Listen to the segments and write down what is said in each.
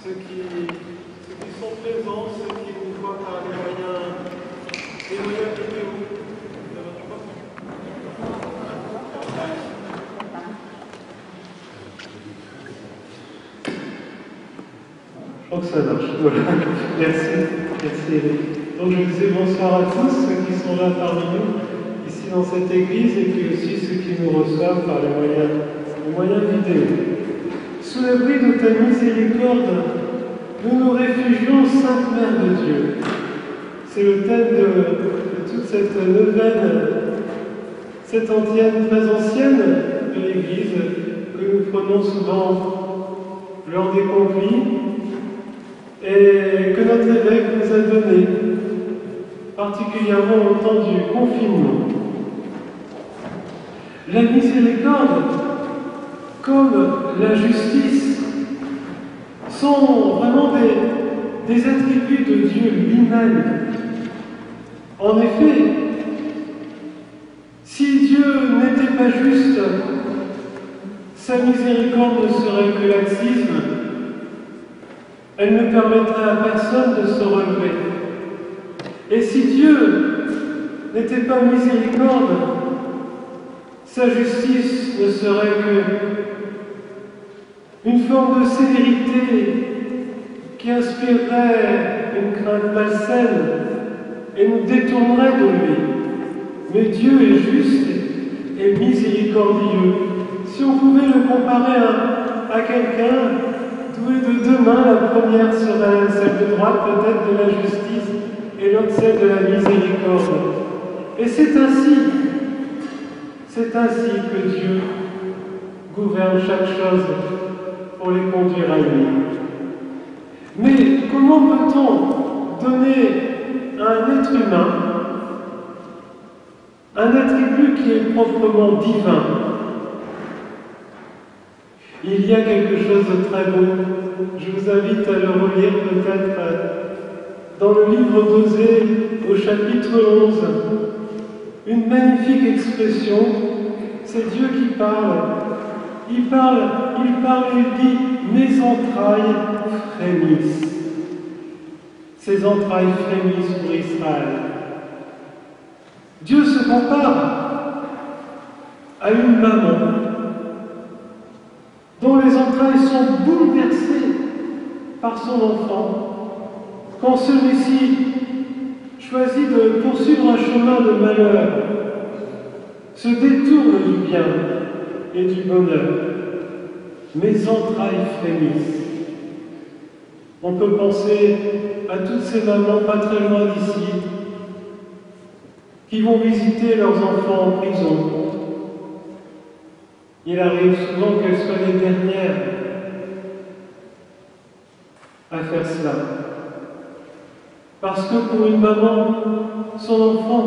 ceux qui sont présents, ceux qui nous voient par les moyens vidéo de votre poste. Je crois que ça marche. Voilà. Merci Eric. Donc je disais bonsoir à tous ceux qui sont là parmi nous, ici dans cette église, et puis aussi ceux qui nous reçoivent par les moyens vidéo. Sous l'abri de ta miséricorde, nous nous réfugions, Sainte Mère de Dieu. C'est le thème de toute cette neuvaine, cette antienne très ancienne de l'Église que nous prenons souvent lors des convives et que notre évêque nous a donné, particulièrement au temps du confinement. La miséricorde, comme la justice, sont vraiment des attributs de Dieu lui-même. En effet, si Dieu n'était pas juste, sa miséricorde ne serait que laxisme. Elle ne permettrait à personne de se relever. Et si Dieu n'était pas miséricorde, sa justice ne serait qu'une forme de sévérité qui inspirerait une crainte malsaine et nous détournerait de lui. Mais Dieu est juste et miséricordieux. Si on pouvait le comparer à quelqu'un doué de deux mains, la première serait celle de droite, peut-être de la justice, et l'autre celle de la miséricorde. Et c'est ainsi que Dieu gouverne chaque chose pour les conduire à lui. Mais comment peut-on donner à un être humain un attribut qui est proprement divin? Il y a quelque chose de très beau. Je vous invite à le relire peut-être dans le livre d'Osée au chapitre 11. Une magnifique expression, c'est Dieu qui parle. Il parle et il dit « Mes entrailles frémissent ». Ses entrailles frémissent pour Israël. Dieu se compare à une maman dont les entrailles sont bouleversées par son enfant, quand celui-ci choisit de poursuivre un chemin de malheur, se détourne du bien et du bonheur. Mes entrailles frémissent. On peut penser à toutes ces mamans pas très loin d'ici qui vont visiter leurs enfants en prison. Il arrive souvent qu'elles soient les dernières à faire cela. Parce que pour une maman, son enfant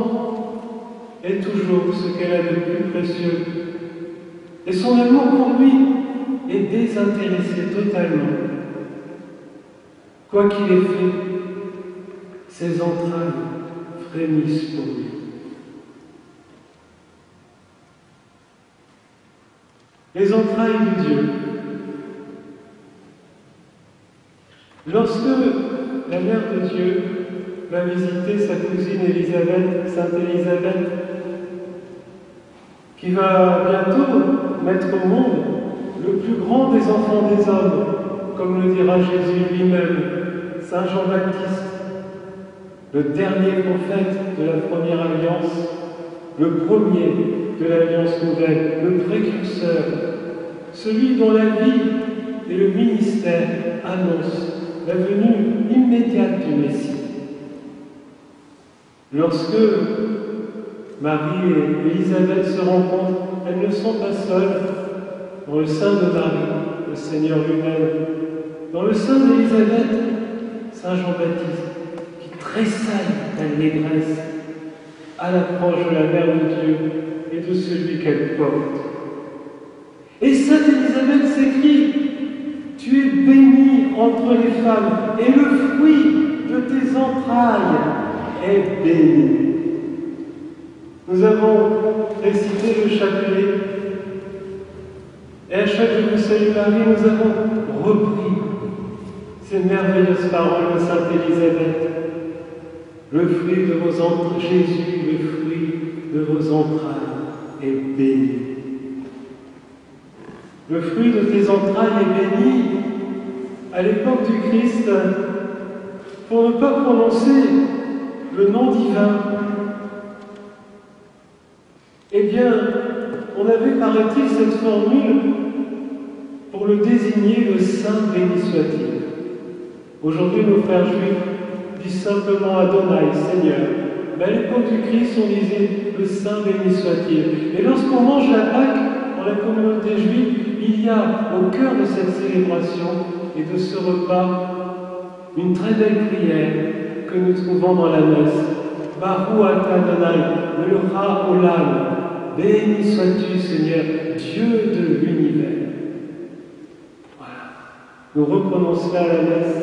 est toujours ce qu'elle a de plus précieux. Et son amour pour lui est désintéressé totalement. Quoi qu'il ait fait, ses entrailles frémissent pour lui. Les entrailles de Dieu. Lorsque la mère de Dieu va visiter sa cousine Élisabeth, Sainte Élisabeth, qui va bientôt mettre au monde le plus grand des enfants des hommes, comme le dira Jésus lui-même, Saint Jean-Baptiste, le dernier prophète de la première alliance, le premier de l'alliance nouvelle, le précurseur, celui dont la vie et le ministère annoncent la venue immédiate du Messie. Lorsque Marie et Élisabeth se rencontrent, elles ne sont pas seules. Dans le sein de Marie, le Seigneur lui-même, dans le sein d'Élisabeth, Saint Jean-Baptiste, qui tressaille d'allégresse à l'approche de la Mère de Dieu et de celui qu'elle porte. Et Sainte Élisabeth s'écrie « Tu es bénie entre les femmes, et le fruit de tes entrailles est béni. » Nous avons récité le chapelet, et à chaque Je vous salue Marie, nous avons repris ces merveilleuses paroles de Sainte Élisabeth. Le fruit de vos entrailles, Jésus, le fruit de vos entrailles est béni. Le fruit de tes entrailles est béni. À l'époque du Christ, pour ne pas prononcer le nom divin, eh bien, on avait, paraît-il, cette formule pour le désigner, le Saint béni soit-il. Aujourd'hui, nos frères juifs disent simplement Adonai, Seigneur. Mais à l'époque du Christ, on disait le Saint béni soit-il. Et lorsqu'on mange la Pâque, dans la communauté juive, il y a au cœur de cette célébration et de ce repas une très belle prière que nous trouvons dans la messe. Baruch atah Adonai, Melech Olam. Béni sois-tu, Seigneur, Dieu de l'univers. Voilà. Nous reprenons cela à la messe.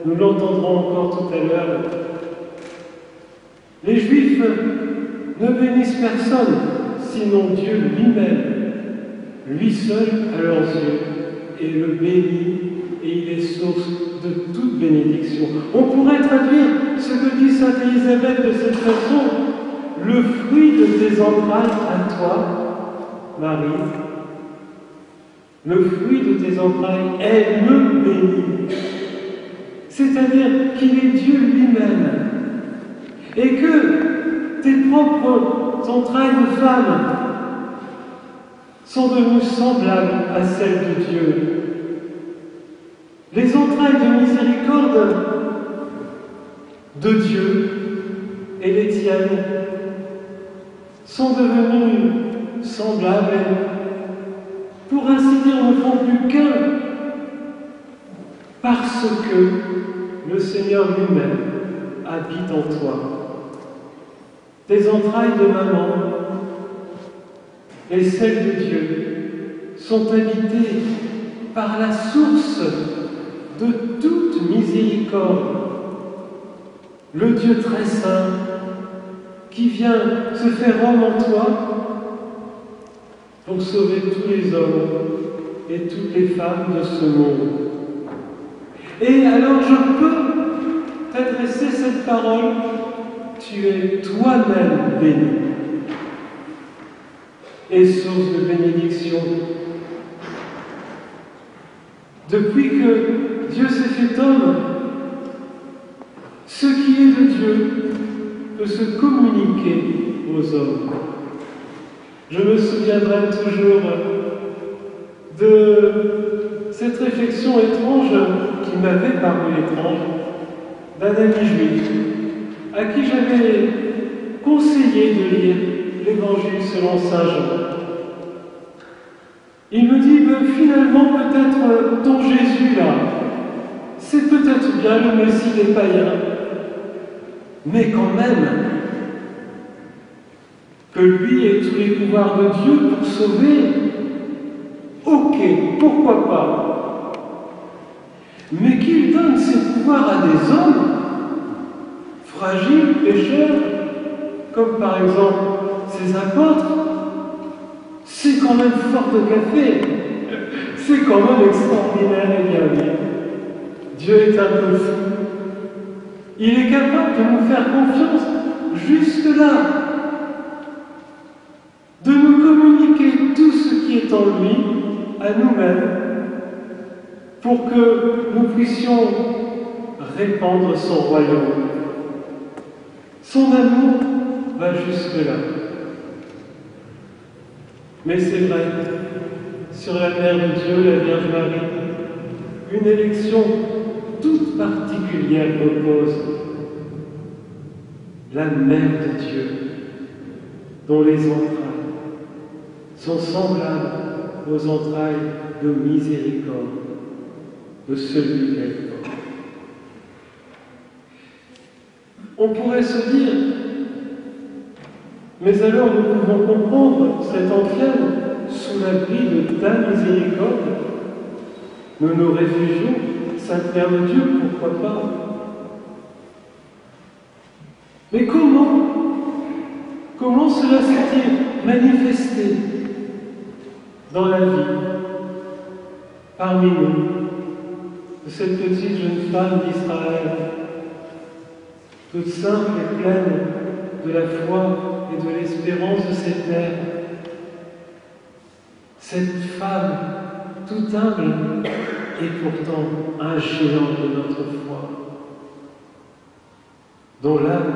Nous l'entendrons encore tout à l'heure. Les Juifs ne bénissent personne, sinon Dieu lui-même. Lui seul, à leurs yeux, est le béni et il est source de toute bénédiction. On pourrait traduire ce que dit Sainte Élisabeth de cette façon. Le fruit de tes entrailles à toi, Marie, le fruit de tes entrailles est le béni. C'est-à-dire qu'il est Dieu lui-même. Et que tes propres entrailles de femme sont devenues semblables à celles de Dieu. Les entrailles de miséricorde de Dieu et les tiennes sont devenues semblables, pour ainsi dire, ne font plus qu'un, parce que le Seigneur lui-même habite en toi. Tes entrailles de maman et celles de Dieu sont habitées par la source de toute miséricorde, le Dieu très saint qui vient se faire homme en toi pour sauver tous les hommes et toutes les femmes de ce monde. Et alors je peux t'adresser cette parole, tu es toi-même béni et source de bénédiction. Depuis que Dieu s'est fait homme, ce qui est de Dieu peut se communiquer aux hommes. Je me souviendrai toujours de cette réflexion étrange qui m'avait paru étrange d'un ami juif à qui j'avais conseillé de lire l'Évangile selon saint Jean. Il me dit, finalement, peut-être ton Jésus là, c'est peut-être bien le Messie des païens, mais quand même, que lui ait tous les pouvoirs de Dieu pour sauver, ok, pourquoi pas. Mais qu'il donne ses pouvoirs à des hommes fragiles, pécheurs, comme par exemple ses apôtres, c'est quand même fort de café. C'est quand même extraordinaire et bien oui. Dieu est un peu fou. Il est capable de nous faire confiance jusque-là, de nous communiquer tout ce qui est en lui à nous-mêmes, pour que nous puissions répandre son royaume. Son amour va jusque-là. Mais c'est vrai, sur la Mère de Dieu, la Vierge Marie, une élection toute particulière repose. La Mère de Dieu, dont les entrailles sont semblables aux entrailles de miséricorde de celui qu'elle porte. On pourrait se dire, mais alors nous pouvons comprendre cette ancienne sous l'abri de ta miséricorde. Nous nous réfugions, Sainte Mère de Dieu, pourquoi pas? Mais comment cela s'est-il manifesté dans la vie, parmi nous, de cette petite jeune femme d'Israël, toute simple et pleine de la foi et de l'espérance de cette mère. Cette femme toute humble et pourtant un géant de notre foi, dont l'âme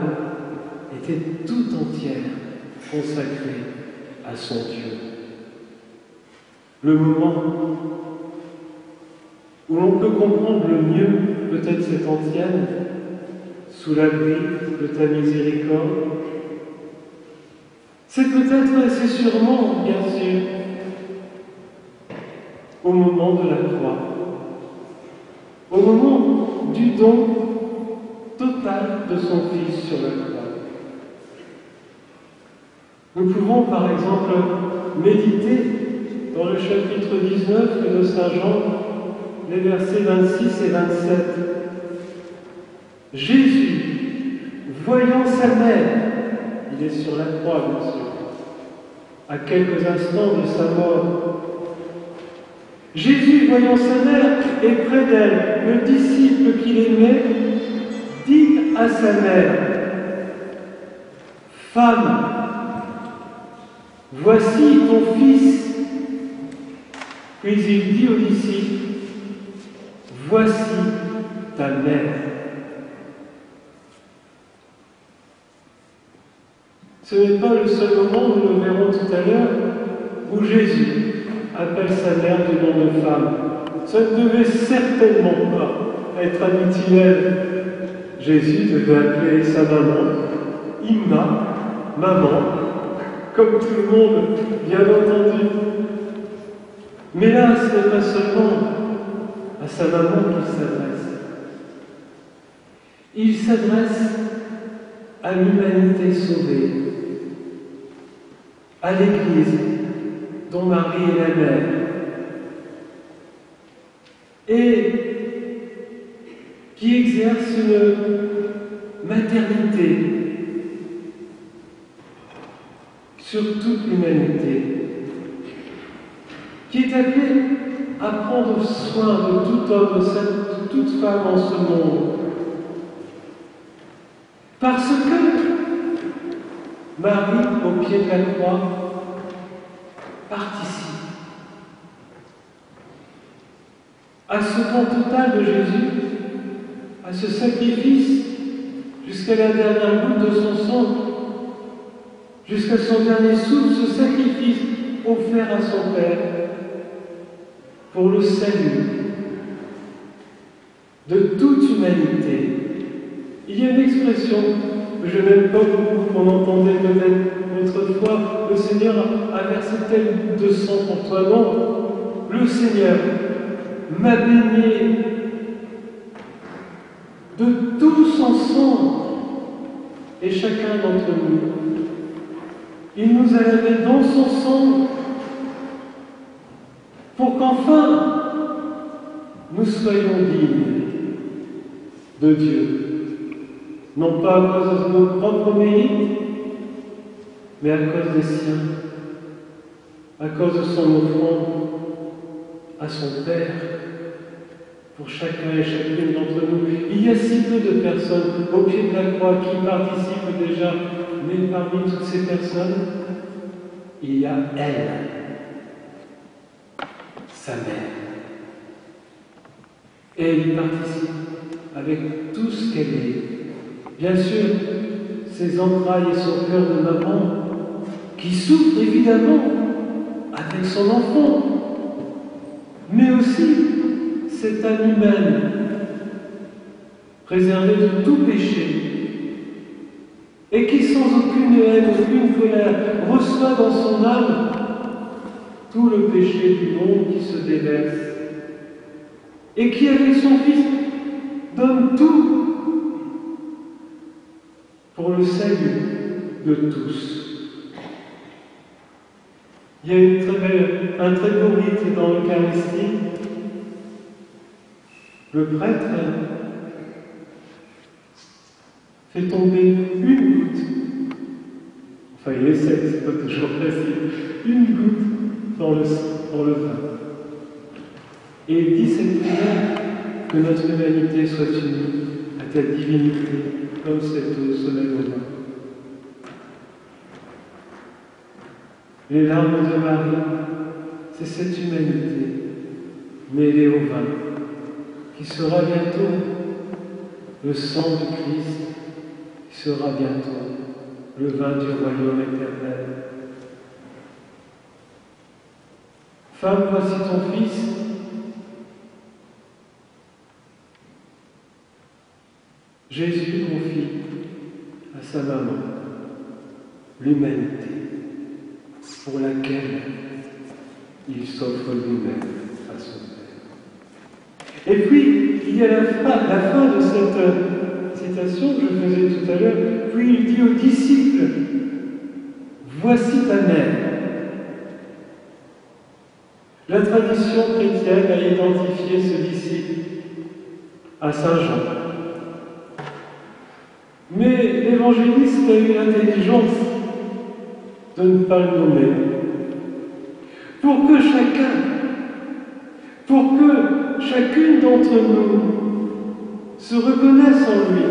était tout entière consacrée à son Dieu. Le moment où l'on peut comprendre le mieux peut-être cette ancienne, sous l'abri de ta miséricorde, c'est peut-être et c'est sûrement, bien sûr, au moment de la croix, au moment du don total de son Fils sur la croix. Nous pouvons par exemple méditer dans le chapitre 19 de Saint Jean, les versets 26 et 27. Jésus, voyant sa mère, il est sur la croix bien sûr, à quelques instants de sa mort. Jésus, voyant sa mère et près d'elle le disciple qu'il aimait, dit à sa mère, « Femme, voici ton fils. » Puis il dit au disciple, « Voici ta mère. » Ce n'est pas le seul moment, nous le verrons tout à l'heure, où Jésus appelle sa mère du nom de femme. Ça ne devait certainement pas être habituel. Jésus devait appeler sa maman, Imma, maman, comme tout le monde, bien entendu. Mais là, ce n'est pas seulement à sa maman qu'il s'adresse. Il s'adresse à l'humanité sauvée, à l'Église, dont Marie est la mère, et qui exerce une maternité sur toute l'humanité, qui est appelée à prendre soin de tout homme, de toute femme en ce monde. Parce que Marie, au pied de la croix, participe à ce don total de Jésus, à ce sacrifice jusqu'à la dernière goutte de son sang, jusqu'à son dernier souffle, ce sacrifice offert à son Père pour le salut de toute humanité. Il y a une expression que je n'aime pas beaucoup, qu'on entendait peut-être autrefois, le Seigneur a versé telle goutte de sang pour toi. Non, le Seigneur m'a baigné de tout son sang, et chacun d'entre nous. Il nous a lavé dans son sang pour qu'enfin nous soyons dignes de Dieu. Non pas à cause de nos propres mérites, mais à cause des siens, à cause de son offrande à son Père, pour chacun et chacune d'entre nous. Il y a si peu de personnes au pied de la croix qui participent déjà, mais parmi toutes ces personnes, il y a elle, sa mère. Et elle y participe avec tout ce qu'elle est. Bien sûr, ses entrailles et son cœur de maman, qui souffre évidemment avec son enfant, mais aussi cette âme humaine, préservée de tout péché, et qui sans aucune haine, aucune colère, reçoit dans son âme tout le péché du monde qui se déverse, et qui avec son Fils donne tout pour le salut de tous. Il y a un très beau rite dans l'Eucharistie. Le prêtre fait tomber une goutte, enfin il essaie, c'est pas toujours facile, une goutte dans le vin. Et il dit cette prière que notre humanité soit unie à ta divinité, comme cette eau se lève au vin. Les larmes de Marie, c'est cette humanité mêlée au vin, qui sera bientôt le sang du Christ, qui sera bientôt le vin du royaume éternel. Femme, voici ton fils. Jésus confie à sa maman l'humanité pour laquelle il s'offre lui-même à son Père. Et puis, il y a la fin de cette citation que je faisais tout à l'heure, puis il dit aux disciples, « Voici ta mère ». La tradition chrétienne a identifié ce disciple à Saint Jean. Mais l'évangéliste a eu l'intelligence de ne pas le nommer. Pour que chacune d'entre nous se reconnaisse en lui.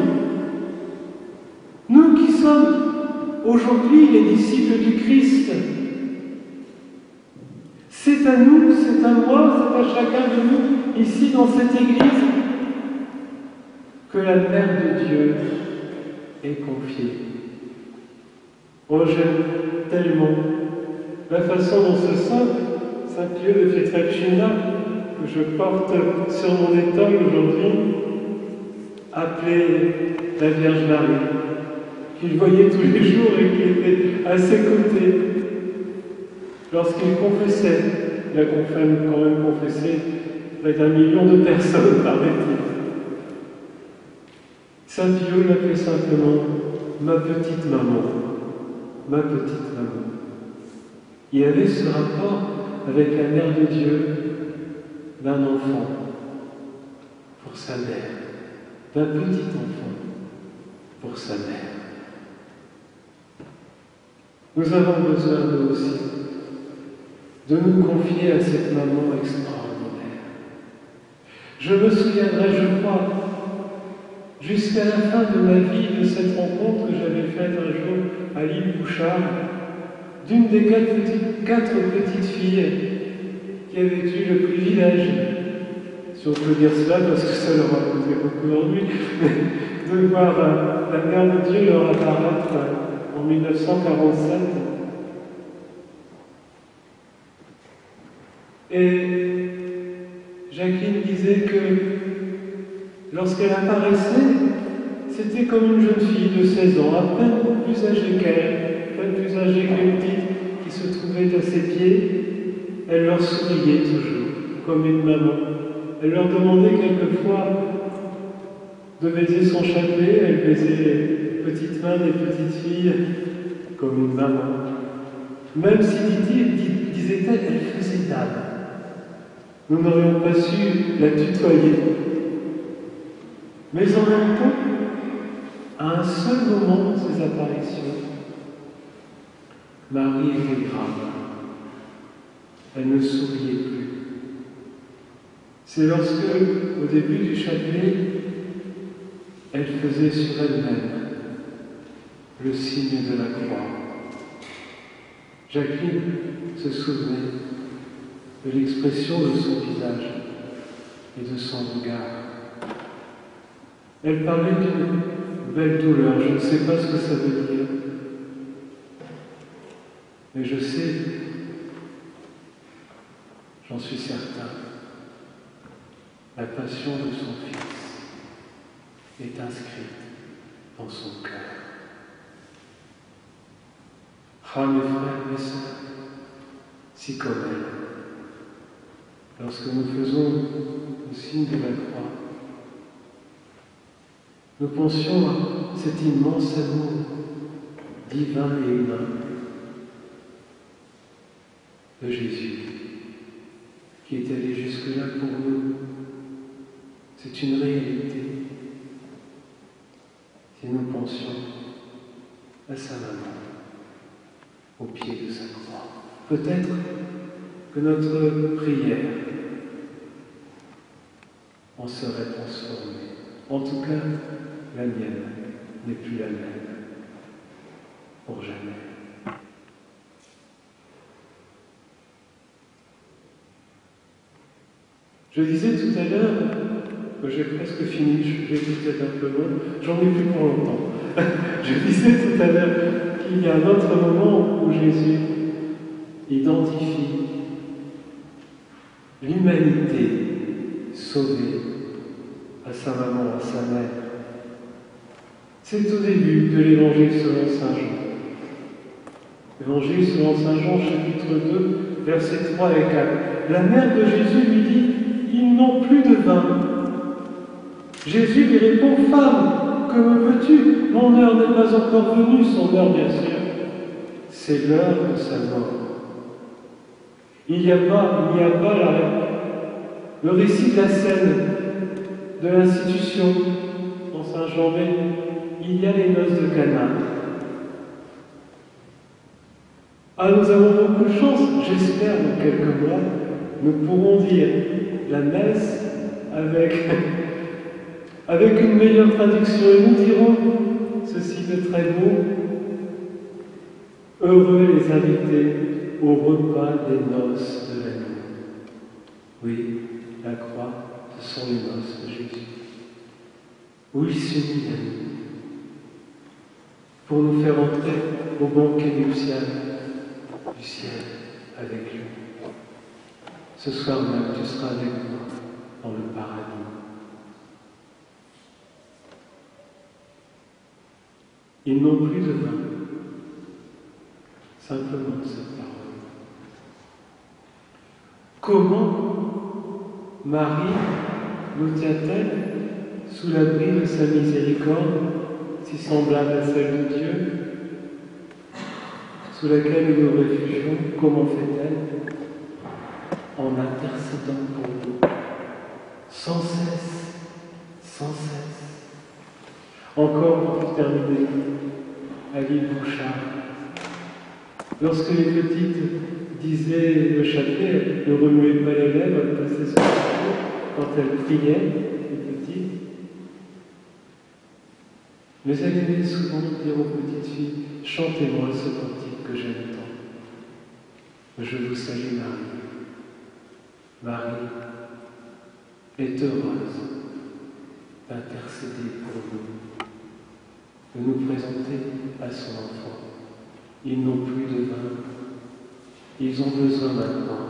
Nous qui sommes aujourd'hui les disciples du Christ, c'est à nous, c'est à moi, c'est à chacun de nous, ici dans cette église, que la mère de Dieu est confiée. Oh, j'aime tellement la façon dont ce Saint Pieux de Pietrelcina, que je porte sur mon étole aujourd'hui, appelait la Vierge Marie, qu'il voyait tous les jours et qui était à ses côtés. Lorsqu'il confessait, il a quand même confessé près d'1 million de personnes, paraît-il. Saint Pieux l'appelait simplement ma petite maman, ma petite maman. Il y avait ce rapport avec la mère de Dieu d'un enfant pour sa mère, d'un petit enfant pour sa mère. Nous avons besoin, nous aussi, de nous confier à cette maman extraordinaire. Je me souviendrai, je crois, jusqu'à la fin de ma vie, de cette rencontre que j'avais faite un jour à l'île Bouchard, d'une des 4 petites filles qui avaient eu le privilège, si on peut dire cela, parce que ça leur a coûté beaucoup d'ennui, de voir la mère de Dieu leur apparaître en 1947. Et Jacqueline disait que lorsqu'elle apparaissait, c'était comme une jeune fille de 16 ans, à peine plus âgée qu'elle, à peine plus âgée qu'une petite qui se trouvait à ses pieds. Elle leur souriait toujours, comme une maman. Elle leur demandait quelquefois de baiser son chapelet. Elle baisait les petites mains des petites filles, comme une maman. Même si, disait-elle, elle faisait d'âme. Nous n'aurions pas su la tutoyer. Mais en même temps, à un seul moment de ses apparitions, Marie était grave. Elle ne souriait plus. C'est lorsque, au début du chapelet, elle faisait sur elle-même le signe de la croix. Jacqueline se souvenait de l'expression de son visage et de son regard. Elle parlait d'une belle douleur, je ne sais pas ce que ça veut dire, mais je sais, j'en suis certain, la passion de son Fils est inscrite dans son cœur. Ah, mes frères, mes sœurs, si comme elle, lorsque nous faisons le signe de la croix, nous pensions à cet immense amour divin et humain de Jésus, qui est allé jusque-là pour nous. C'est une réalité. Si nous pensions à sa maman, au pied de sa croix, peut-être que notre prière on serait transformé. En tout cas, la mienne n'est plus la même, pour jamais. Je disais tout à l'heure, que j'ai presque fini, j'ai peut-être un peu long, j'en ai plus pour longtemps. Je disais tout à l'heure qu'il y a un autre moment où Jésus identifie l'humanité sauvée à sa maman, à sa mère. C'est au début de l'Évangile selon saint Jean. Évangile selon saint Jean, chapitre 2, versets 3 et 4. La mère de Jésus lui dit « Ils n'ont plus de vin. » Jésus lui répond « Femme, que me veux-tu? Mon heure n'est pas encore venue. » Son heure, bien sûr, c'est l'heure de sa mort. Il n'y a pas le récit de la scène de l'institution en Saint-Jean, mais il y a les noces de Cana. Ah, nous avons beaucoup de chance, j'espère, dans quelques mois, nous pourrons dire la messe avec une meilleure traduction, et nous dirons ceci de très beau: heureux les invités au repas des noces de l'agneau. Oui, la croix, ce sont les noces de Jésus, où il s'unit à nous pour nous faire entrer au banquet nuptial du ciel avec lui. Ce soir même, tu seras avec moi dans le paradis. Ils n'ont plus de vin. Simplement cette parole. Comment Marie nous tient-elle sous l'abri de sa miséricorde, si semblable à celle de Dieu, sous laquelle nous nous réfugions? Comment fait-elle? En intercédant pour nous, sans cesse, sans cesse. Encore pour terminer, Avis Bouchard. Lorsque les petites disaient le chapelet, ne remuez pas les lèvres, elles passaient sur le chapelet, quand elles priaient, les petites. Mais elle aimait souvent dire aux petites filles, chantez-moi ce cantique que j'aime tant. Je vous salue Marie. Marie est heureuse d'intercéder pour nous, de nous présenter à son enfant. Ils n'ont plus de vin. Ils ont besoin maintenant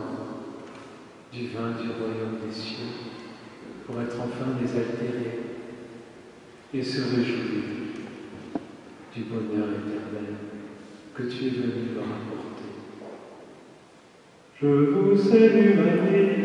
du vin du royaume des cieux pour être enfin désaltérés et se réjouir du bonheur éternel que tu es venu leur apporter. Je vous salue Marie,